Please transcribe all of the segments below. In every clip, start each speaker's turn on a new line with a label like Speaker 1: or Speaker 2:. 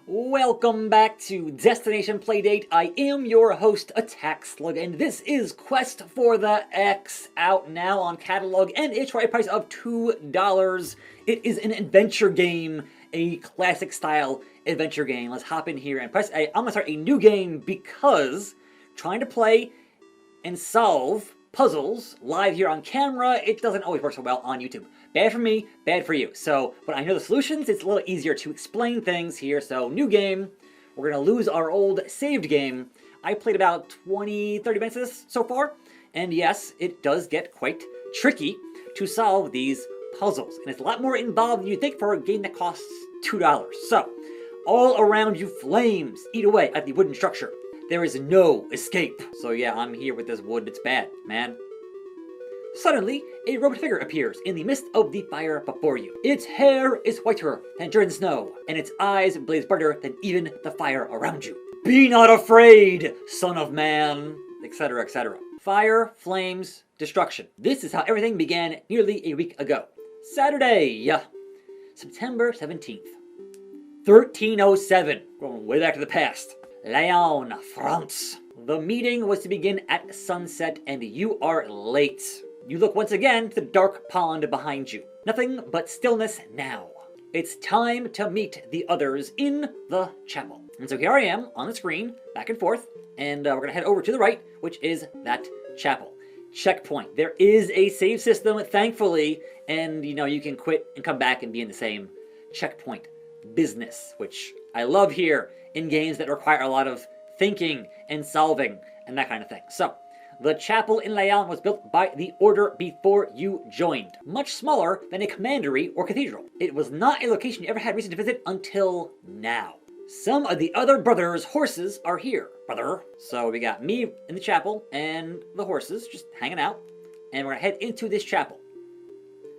Speaker 1: Welcome back to Destination Playdate. I am your host, Attack Slug, and this is Quest for the X, out now on catalog, and it's for a price of $2. It is an adventure game, a classic style adventure game. Let's hop in here and I'm gonna start a new game because trying to play and solve puzzles live here on camera, it doesn't always work so well on YouTube. Bad for me, bad for you. So, but I know the solutions, it's a little easier to explain things here. So, new game, we're gonna lose our old saved game. I played about 20-30 minutes of this so far, and yes, it does get quite tricky to solve these puzzles. And it's a lot more involved than you think for a game that costs $2. So, all around you flames eat away at the wooden structure. There is no escape. So yeah, I'm here with this wood. It's bad, man. Suddenly, a robed figure appears in the midst of the fire before you. Its hair is whiter than driven snow, and its eyes blaze brighter than even the fire around you. Be not afraid, son of man, etc., etc. Fire, flames, destruction. This is how everything began nearly a week ago. Saturday, September 17th, 1307. Going way back to the past. Lyon, France. The meeting was to begin at sunset, and you are late. You look once again to the dark pond behind you. Nothing but stillness now. It's time to meet the others in the chapel. And so here I am on the screen, back and forth, and we're gonna head over to the right, which is that chapel. Checkpoint. There is a save system, thankfully, and you can quit and come back and be in the same checkpoint business, which I love here in games that require a lot of thinking and solving and that kind of thing. So, the chapel in Lyon was built by the order before you joined. Much smaller than a commandery or cathedral. It was not a location you ever had reason to visit until now. Some of the other brothers' horses are here, brother. So we got me in the chapel and the horses just hanging out. And we're gonna head into this chapel.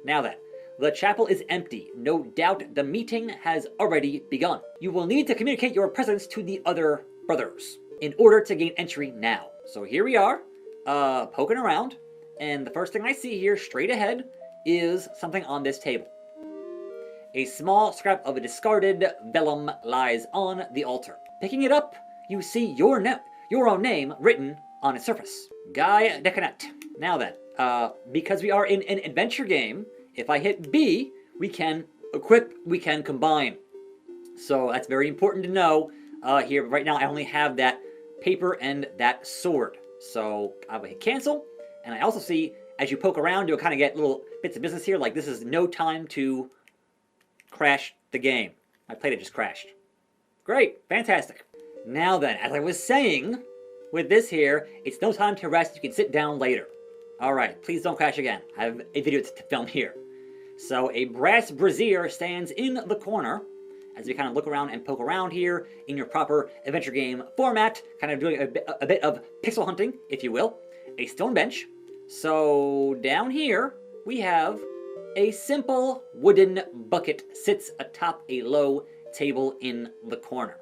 Speaker 1: Now then, the chapel is empty. No doubt the meeting has already begun. You will need to communicate your presence to the other brothers in order to gain entry now. So here we are. Poking around, and the first thing I see here straight ahead is something on this table. A small scrap of a discarded vellum lies on the altar. Picking it up, you see your own name written on its surface. Guy de Canet. Now then, because we are in an adventure game, if I hit B, we can equip, we can combine. So that's very important to know. Here, right now, I only have that paper and that sword. So I will hit cancel, and I also see as you poke around, you'll kind of get little bits of business here, like this is no time to crash the game. My Playdate just crashed. Great, fantastic. Now then, as I was saying, with this here, it's no time to rest, you can sit down later. Alright, please don't crash again. I have a video to film here. So a brass brazier stands in the corner, as we kind of look around and poke around here in your proper adventure game format, kind of doing a bit of pixel hunting, if you will. A stone bench. So down here, we have a simple wooden bucket sits atop a low table in the corner.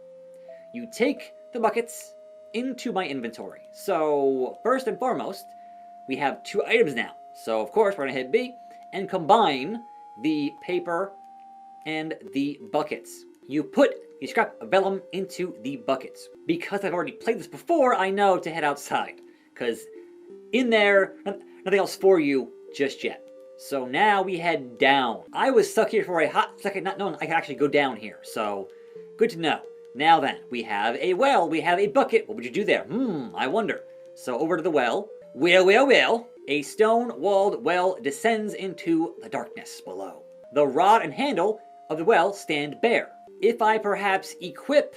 Speaker 1: You take the buckets into my inventory. So first and foremost, we have 2 items now. So of course, we're gonna hit B and combine the paper and the buckets. You put the scrap of vellum into the buckets. Because I've already played this before, I know to head outside. Because in there, nothing else for you just yet. So now we head down. I was stuck here for a hot second not knowing I could actually go down here. So, good to know. Now then, we have a well, we have a bucket. What would you do there? I wonder. So over to the well. Well. A stone-walled well descends into the darkness below. The rod and handle of the well stand bare. If I perhaps equip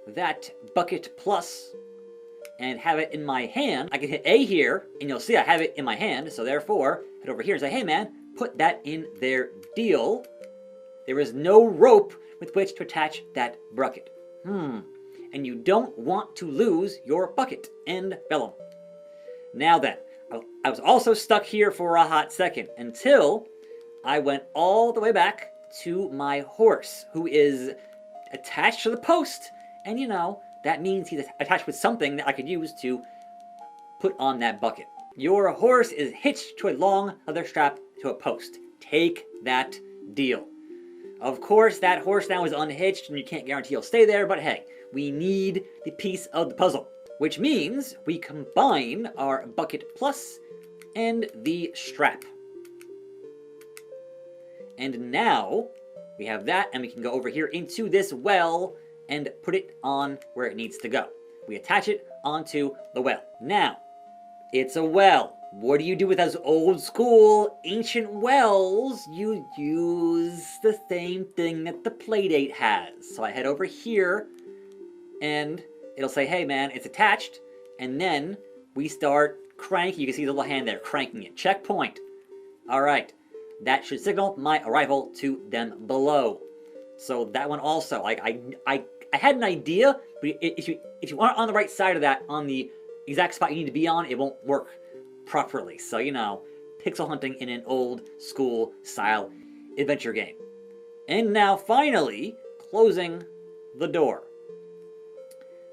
Speaker 1: that bucket plus and have it in my hand, I can hit A here, and you'll see I have it in my hand, so therefore, head over here and say, hey man, put that in their deal. There is no rope with which to attach that bucket. And you don't want to lose your bucket and vellum. Now then, I was also stuck here for a hot second until I went all the way back to my horse, who is attached to the post, and that means he's attached with something that I could use to put on that bucket. Your horse is hitched to a long leather strap to a post. Take that deal. Of course, that horse now is unhitched, and you can't guarantee he'll stay there, but hey, we need the piece of the puzzle. Which means we combine our bucket plus and the strap. And now we have that, and we can go over here into this well and put it on where it needs to go. We attach it onto the well. Now, it's a well. What do you do with those old school ancient wells? You use the same thing that the Playdate has. So I head over here and it'll say, hey man, it's attached. And then we start cranking. You can see the little hand there, cranking it. Checkpoint. All right. That should signal my arrival to them below. So that one also, like I had an idea, but if you aren't on the right side of that, on the exact spot you need to be on, it won't work properly. So, you know, pixel hunting in an old school style adventure game. And now finally, closing the door.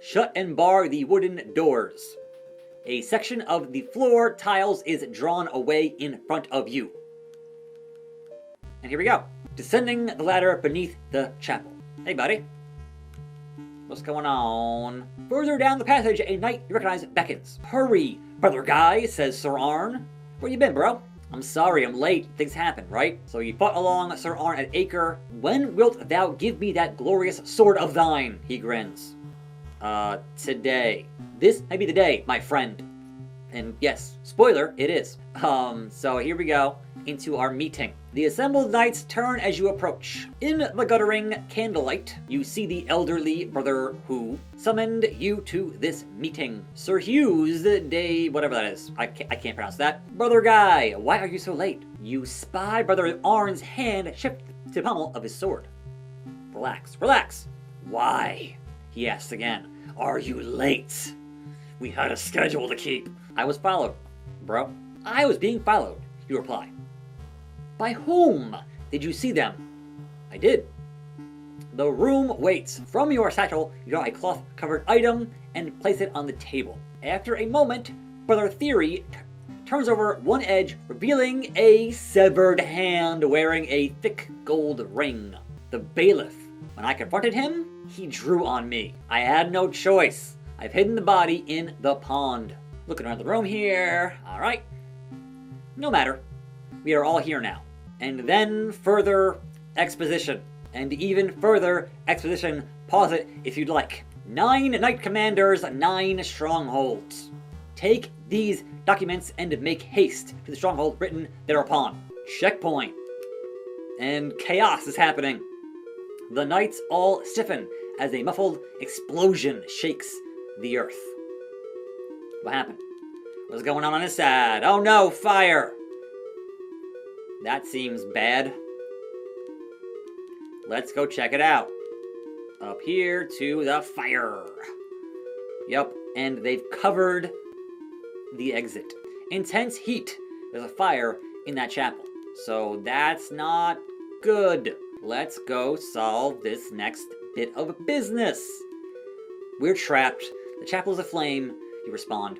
Speaker 1: Shut and bar the wooden doors. A section of the floor tiles is drawn away in front of you. And here we go. Descending the ladder beneath the chapel. Hey, buddy. What's going on? Further down the passage, a knight you recognize beckons. Hurry, brother Guy, says Sir Arn. Where you been, bro? I'm sorry, I'm late. Things happen, right? So you fought along Sir Arn at Acre. When wilt thou give me that glorious sword of thine? He grins. Today. This may be the day, my friend. And yes, spoiler, it is. So here we go into our meeting. The assembled knights turn as you approach. In the guttering candlelight, you see the elderly brother who summoned you to this meeting. Sir Hughes de... whatever that is. I can't pronounce that. Brother Guy, why are you so late? You spy Brother Arn's hand shift to the pommel of his sword. Relax, relax. Why? He asks again. Are you late? We had a schedule to keep. I was followed, bro. I was being followed, you reply. By whom? Did you see them? I did. The room waits. From your satchel, you draw a cloth-covered item and place it on the table. After a moment, Brother Theory turns over one edge, revealing a severed hand wearing a thick gold ring. The bailiff. When I confronted him, he drew on me. I had no choice. I've hidden the body in the pond. Looking around the room here. All right. No matter. We are all here now. And then further exposition. And even further exposition. Pause it if you'd like. 9 knight commanders, 9 strongholds. Take these documents and make haste to the stronghold written thereupon. Checkpoint. And chaos is happening. The knights all stiffen as a muffled explosion shakes the earth. What happened? What's going on this side? Oh no, fire! That seems bad. Let's go check it out. Up here to the fire. Yep, and they've covered the exit. Intense heat. There's a fire in that chapel. So that's not good. Let's go solve this next bit of business. We're trapped. The chapel is aflame. You respond.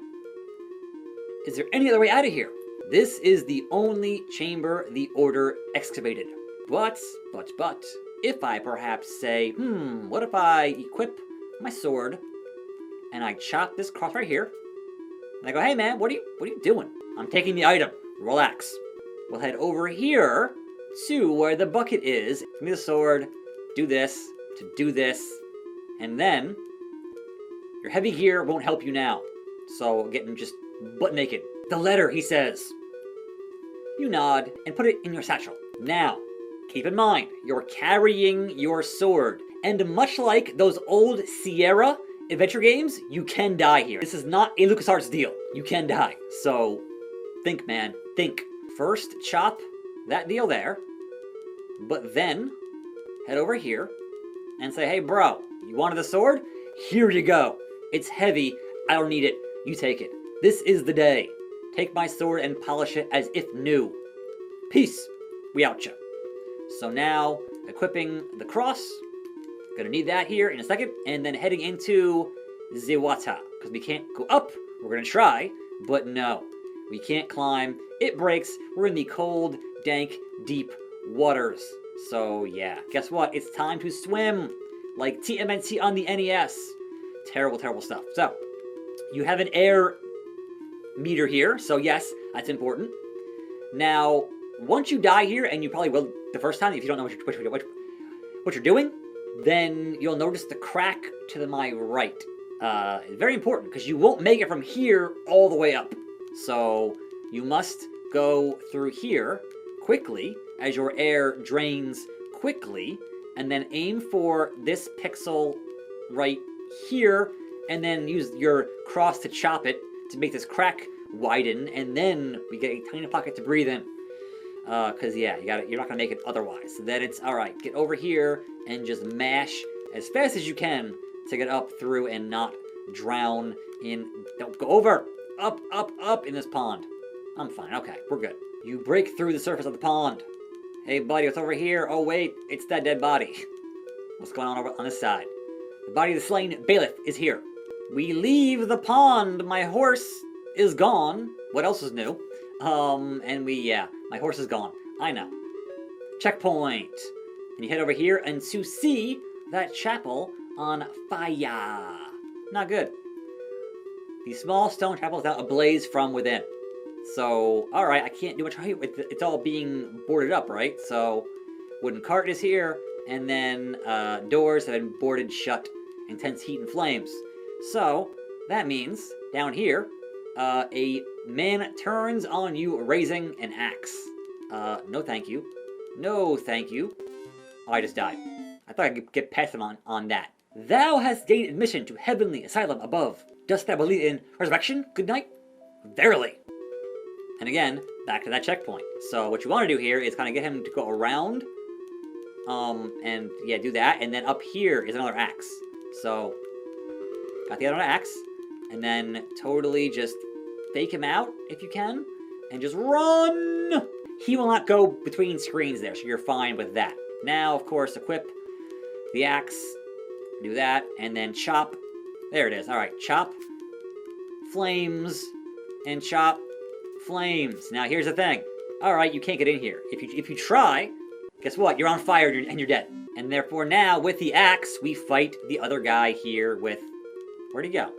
Speaker 1: Is there any other way out of here? This is the only chamber the Order excavated. But, if I perhaps say, what if I equip my sword and I chop this cross right here? And I go, hey man, what are you doing? I'm taking the item. Relax. We'll head over here to where the bucket is. Give me the sword, do this, to do this, and then your heavy gear won't help you now. So getting just butt naked. The letter, he says. You nod and put it in your satchel. Now, keep in mind, you're carrying your sword. And much like those old Sierra adventure games, you can die here. This is not a LucasArts deal. You can die. So, think, man. Think. First, chop that deal there. But then, head over here and say, hey, bro, you wanted the sword? Here you go. It's heavy. I don't need it. You take it. This is the day. Take my sword and polish it as if new. Peace. We outcha. So now, equipping the cross. Gonna need that here in a second. And then heading into Ziwata. Because we can't go up. We're gonna try. But no. We can't climb. It breaks. We're in the cold, dank, deep waters. So yeah, guess what? It's time to swim, like TMNT on the NES. Terrible, terrible stuff. So, you have an air meter here, so yes, that's important. Now, once you die here, and you probably will the first time if you don't know what you're doing, then you'll notice the crack to my right. Very important, because you won't make it from here all the way up. So, you must go through here quickly, as your air drains quickly, and then aim for this pixel right here, and then use your cross to chop it to make this crack widen, and then we get a tiny pocket to breathe in. Cause yeah, you're not gonna make it otherwise. So then it's alright, get over here and just mash as fast as you can to get up through and not drown in. Don't go over! Up in this pond. I'm fine, okay, we're good. You break through the surface of the pond. Hey buddy, what's over here? Oh wait, it's that dead body. What's going on over on this side? The body of the slain bailiff is here. We leave the pond. My horse is gone. What else is new? My horse is gone. I know. Checkpoint. And you head over here and to see that chapel on fire. Not good. The small stone chapel is now ablaze from within. So, alright, I can't do much. It's all being boarded up, right? So, wooden cart is here, and then doors have been boarded shut. Intense heat and flames. So, that means, down here, a man turns on you raising an axe. No thank you. No thank you. Oh, I just died. I thought I could get past him on that. Thou hast gained admission to heavenly asylum above. Dost thou believe in resurrection? Good night. Verily. And again, back to that checkpoint. So what you want to do here is kind of get him to go around. And yeah, do that. And then up here is another axe. So, got the other axe, and then totally just fake him out, if you can, and just run! He will not go between screens there, so you're fine with that. Now, of course, equip the axe, do that, and then chop. There it is, alright, chop, flames, and chop, flames. Now, here's the thing. Alright, you can't get in here. If you try, guess what? You're on fire and you're dead. And therefore now, with the axe, we fight the other guy here with... Where'd he go?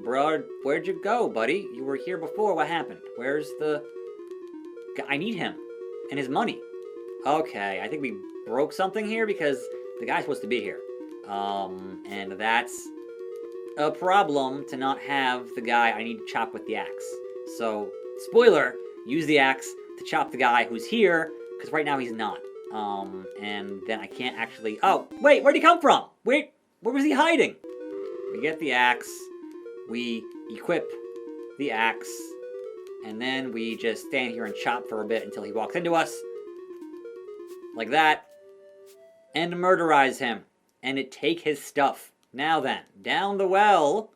Speaker 1: Bro, where'd you go, buddy? You were here before, what happened? Where's the... I need him. And his money. Okay, I think we broke something here because the guy's supposed to be here. And that's a problem to not have the guy I need to chop with the axe. So, spoiler, use the axe to chop the guy who's here, because right now he's not. And then I can't actually... Oh, wait, where'd he come from? Wait, where was he hiding? We get the axe, we equip the axe, and then we just stand here and chop for a bit until he walks into us. Like that. And murderize him. And take his stuff. Now then, down the well,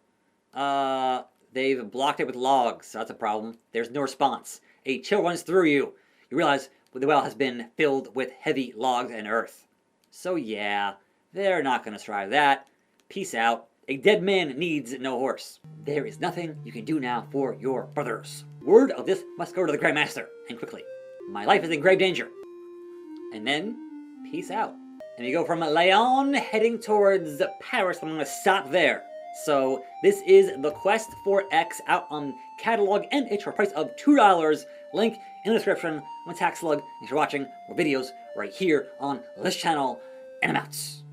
Speaker 1: they've blocked it with logs, so that's a problem. There's no response. A chill runs through you. You realize the well has been filled with heavy logs and earth. So yeah, they're not going to survive that. Peace out. A dead man needs no horse. There is nothing you can do now for your brothers. Word of this must go to the Grand Master, and quickly. My life is in grave danger. And then, peace out. And you go from Lyon heading towards Paris. I'm going to stop there. So, this is the Quest for X out on catalog and it's for a price of $2. Link in the description. I'm Attack Slug. Thanks for watching more videos right here on this channel. And I'm out.